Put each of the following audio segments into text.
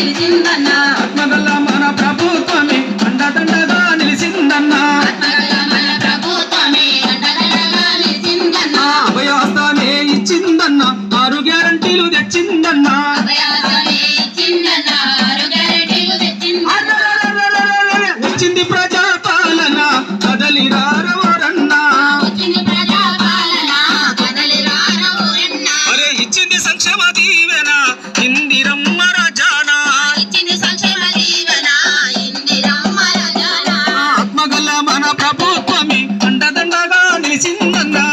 నిలిచిందన్నా ఆత్మగల్ల మన ప్రభుత్వమే అండదండగా నిలిచిందన్నా అభయాస్తానే ఇచ్చిందన్నా 6 గ్యారంటీలు తెచ్చిందన్నా వచ్చింది ప్రజాపాలన కదలి రారవరన్నా అరే ఇచ్చింది సంక్షేమ దీవెన ఇందిరమ్మ రాజానా ఆత్మగల్ల మన ప్రభుత్వమే అండదండగా నిలిచిందన్నా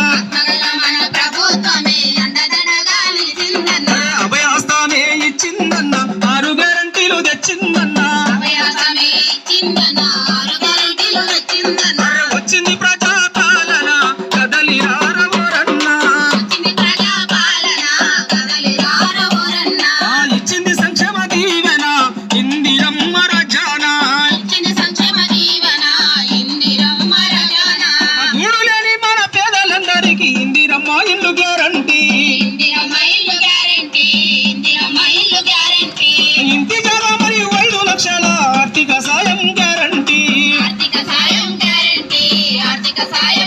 అభయాస్తానే ఇచ్చిందన్నా 6 గ్యారంటీలు తెచ్చిందన్నా వచ్చింది ప్రజాపాలన కదలి రారవరన్నా ఇచ్చింది సంక్షేమ దీవెన ఇందిరమ్మ రాజానా గూడు లేని మన పేదలందరికీ ఇందిరమ్మ ఇల్లు గ్యారంటీ ఇంటి జాగా మరియు 5 లక్షల ఆర్థిక సాయం గ్యారంటీ ఆర్థిక సాయం